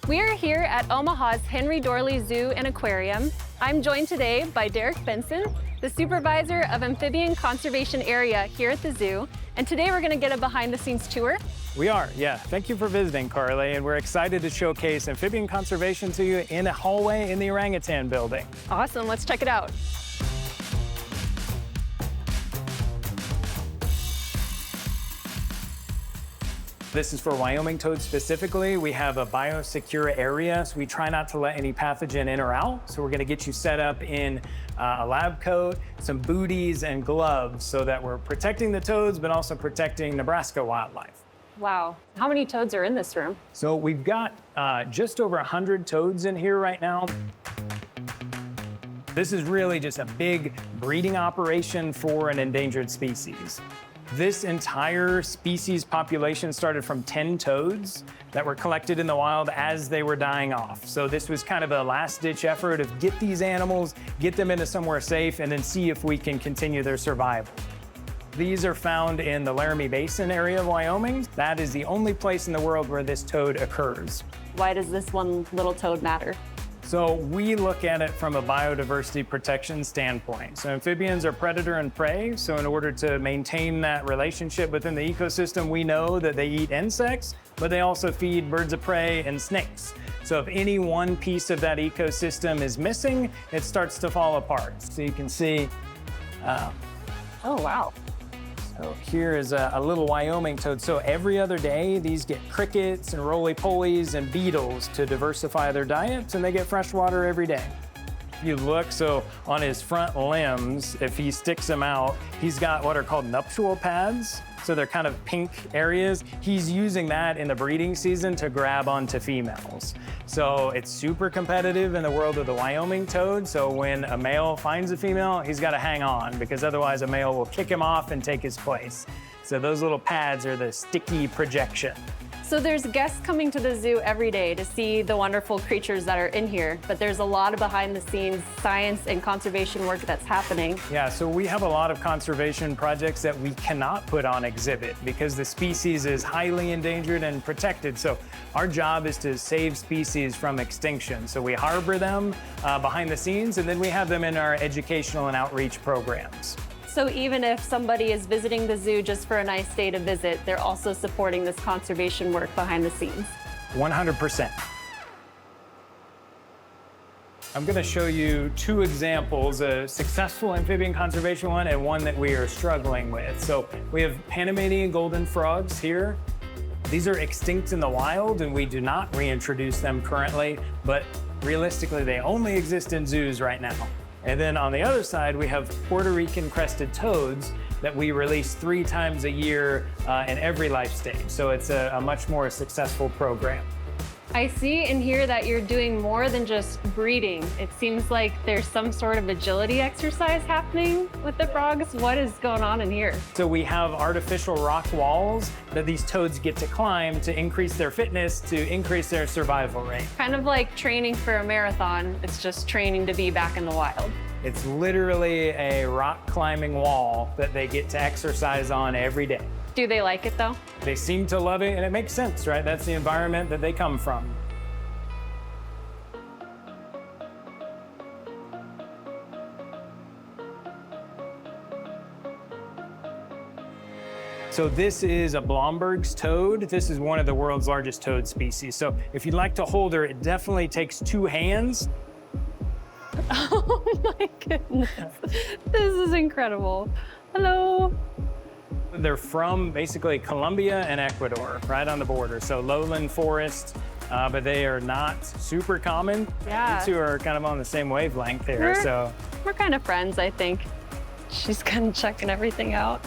We are here at Omaha's Henry Dorley Zoo and Aquarium. I'm joined today by Derek Benson, the Supervisor of Amphibian Conservation Area here at the zoo. And today we're gonna get a behind-the-scenes tour. We are, yeah. Thank you for visiting, Carly. And we're excited to showcase amphibian conservation to you in a hallway in the orangutan building. Awesome, let's check it out. This is for Wyoming toads specifically. We have a biosecure area, so we try not to let any pathogen in or out. So we're gonna get you set up in a lab coat, some booties and gloves so that we're protecting the toads, but also protecting Nebraska wildlife. Wow, how many toads are in this room? So we've got just over 100 toads in here right now. This is really just a big breeding operation for an endangered species. This entire species population started from 10 toads that were collected in the wild as they were dying off. So this was kind of a last-ditch effort of get these animals, get them into somewhere safe, and then see if we can continue their survival. These are found in the Laramie Basin area of Wyoming. That is the only place in the world where this toad occurs. Why does this one little toad matter? So we look at it from a biodiversity protection standpoint. So amphibians are predator and prey. So in order to maintain that relationship within the ecosystem, we know that they eat insects, but they also feed birds of prey and snakes. So if any one piece of that ecosystem is missing, it starts to fall apart. So you can see, Oh, wow. so here is a little Wyoming toad. So every other day, these get crickets and roly-polies and beetles to diversify their diets, and they get fresh water every day. If you look, so on his front limbs, if he sticks them out, he's got what are called nuptial pads. So they're kind of pink areas. He's using that in the breeding season to grab onto females. So it's super competitive in the world of the Wyoming toad. So when a male finds a female, he's got to hang on because otherwise a male will kick him off and take his place. So those little pads are the sticky projection. So there's guests coming to the zoo every day to see the wonderful creatures that are in here, but there's a lot of behind-the-scenes science and conservation work that's happening. Yeah, so we have a lot of conservation projects that we cannot put on exhibit because the species is highly endangered and protected. So our job is to save species from extinction. So we harbor them behind the scenes, and then we have them in our educational and outreach programs. So even if somebody is visiting the zoo just for a nice day to visit, they're also supporting this conservation work behind the scenes. 100%. I'm going to show you two examples, a successful amphibian conservation one and one that we are struggling with. So we have Panamanian golden frogs here. These are extinct in the wild and we do not reintroduce them currently, but realistically they only exist in zoos right now. And then on the other side, we have Puerto Rican crested toads that we release 3 times a year in every life stage. So it's a much more successful program. I see and hear that you're doing more than just breeding. It seems like there's some sort of agility exercise happening with the frogs. What is going on in here? So we have artificial rock walls that these toads get to climb to increase their fitness, to increase their survival rate. Kind of like training for a marathon. It's just training to be back in the wild. It's literally a rock climbing wall that they get to exercise on every day. Do they like it though? They seem to love it, and it makes sense, right? That's the environment that they come from. So this is a Blomberg's toad. This is one of the world's largest toad species. So if you'd like to hold her, it definitely takes 2 hands. Oh my goodness. This is incredible. Hello. They're from basically Colombia and Ecuador, right on the border. So lowland forest, but they are not super common. Yeah. You two are kind of on the same wavelength here, so. We're kind of friends, I think. She's kind of checking everything out.